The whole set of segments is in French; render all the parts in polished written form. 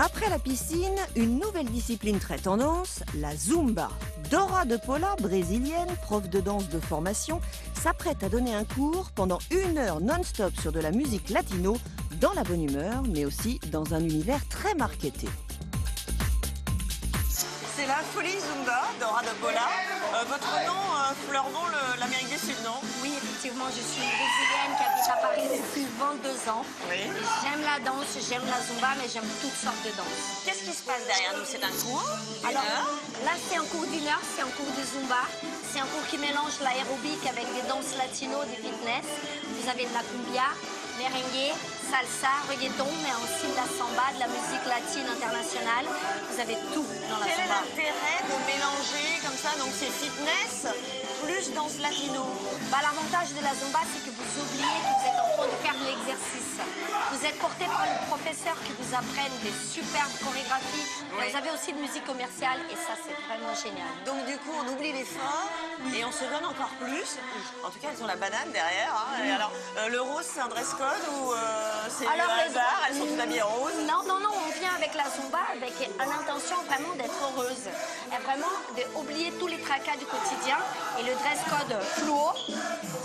Après la piscine, une nouvelle discipline très tendance, la Zumba. Dora de Paula, brésilienne, prof de danse de formation, s'apprête à donner un cours pendant 1 heure non-stop sur de la musique latino, dans la bonne humeur, mais aussi dans un univers très marketé. C'est la folie Zumba, Dora de Paula. Votre nom, Fleurnon, l'Amérique du Sud, non? Oui, effectivement, je suis une Brésilienne qui habite à Paris depuis 22 ans. Oui. J'aime la danse, j'aime la Zumba, mais j'aime toutes sortes de danse. Qu'est-ce qui se passe derrière nous? C'est un cours? Alors, là, c'est un cours d'1 heure, c'est un cours de Zumba. C'est un cours qui mélange l'aérobic avec des danses latino, des fitness. Vous avez de la cumbia, merengue, salsa, reggaeton, mais aussi de la samba, de la musique latine internationale. Vous avez tout dans la Quel est Zumba. l'intérêt de mélanger comme ça, donc c'est fitness plus danse latino? L'avantage de la Zumba, c'est que vous oubliez que vous êtes en train de faire de l'exercice. Vous êtes porté par un professeur qui vous apprenne des superbes chorégraphies. Oui. Vous avez aussi de musique commerciale et ça, c'est vraiment génial. Donc du coup, on oublie l'effort et on se donne encore plus. En tout cas, elles ont la banane derrière. Hein. Et alors, le rose, c'est un dress code ou c'est le hasard? Elles sont toutes habillées en rose? Non, on vient avec la Zumba avec l'intention vraiment d'être heureuse. Et vraiment d'oublier tous les tracas du quotidien. Et le dress code fluo,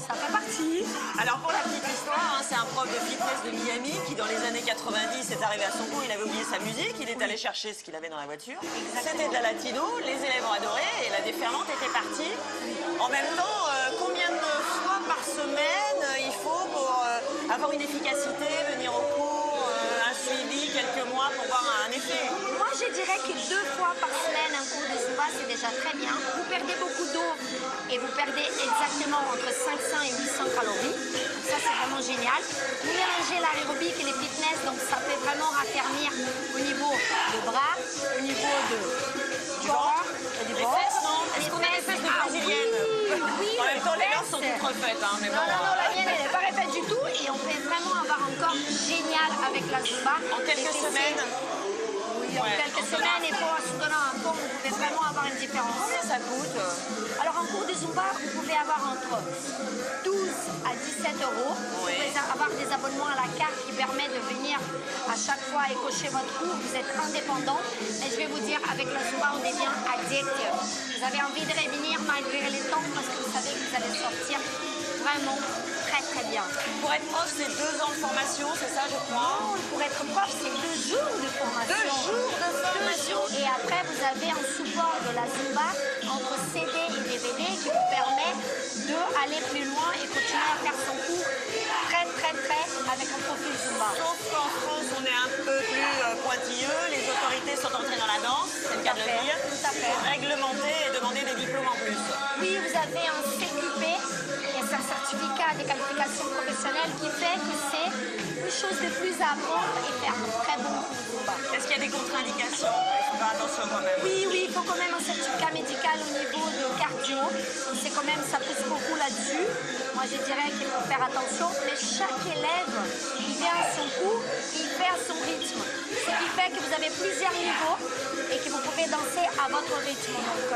ça fait partie. Alors pour la petite histoire, hein, c'est un prof de fitness de Miami qui dans les années 90 est arrivé à son cours, il avait oublié sa musique, il est allé chercher ce qu'il avait dans la voiture. C'était de la latino, les élèves ont adoré et la déferlante était partie. En même temps, combien de fois par semaine il faut pour avoir une efficacité, venir au cours, un suivi, quelques mois pour voir un effet? Moi, je dirais que 2 fois par semaine, un cours de Zumba, c'est déjà très bien. Vous perdez beaucoup d'eau et vous perdez exactement entre 500 et 800 calories. Donc ça, c'est vraiment génial. Vous mélangez l'aérobic et les fitness, donc ça fait vraiment raffermir au niveau de bras, au niveau du corps, du Les ventre. fesses, non? Est-ce qu'on a des fesses de brésilienne? Oui, En même temps, les leurs fesses. sont toutes refaites, hein, mais bon. Non, la mienne, elle n'est pas refaite du tout et on peut vraiment avoir un corps génial avec la Zumba. En quelques semaines? Oui, en quelques semaines et pour se donner un cours, vous pouvez vraiment avoir une différence. Combien ça coûte? Alors, en cours de Zumba, vous pouvez avoir entre 12 à 17 euros. Vous Oui. pouvez avoir des abonnements à la carte qui permet de venir à chaque fois et cocher votre cours. Vous êtes indépendant. Mais je vais vous dire, avec la Zumba, on devient addict. Vous avez envie de revenir malgré les temps parce que vous savez que vous allez sortir vraiment très bien. Pour être prof, c'est 2 ans de formation, c'est ça, je crois? Pour être prof, c'est 2 jours de formation. 2 jours de formation. Et après, vous avez un support de la Zumba entre CD et DVD qui vous permet d'aller plus loin et continuer à faire son cours très avec un profil Zumba. Sauf qu'en France, on est un peu plus pointilleux, les autorités sont entrées dans la danse, c'est le cas de le dire. Tout à fait. Pour réglementer et demander des diplômes en plus. Oui, vous avez un CQP, et c'est un certificat de qualification professionnelle qui fait que c'est une chose de plus à apprendre et faire un très bon cours Zumba. Est-ce qu'il y a des contre-indications? Il faut faire attention quand même. Oui, il faut quand même un certificat médical au niveau de cardio. C'est quand même, ça pousse beaucoup là-dessus. Moi, je dirais qu'il faut faire attention, mais chaque élève, il vient à son cours, il fait à son rythme. Ce qui fait que vous avez plusieurs niveaux et que vous pouvez danser à votre rythme. Donc,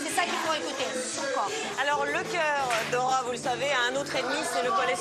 c'est ça qu'il faut écouter, son corps. Alors le cœur, Dora, vous le savez, a un autre ennemi, c'est le cholestérol.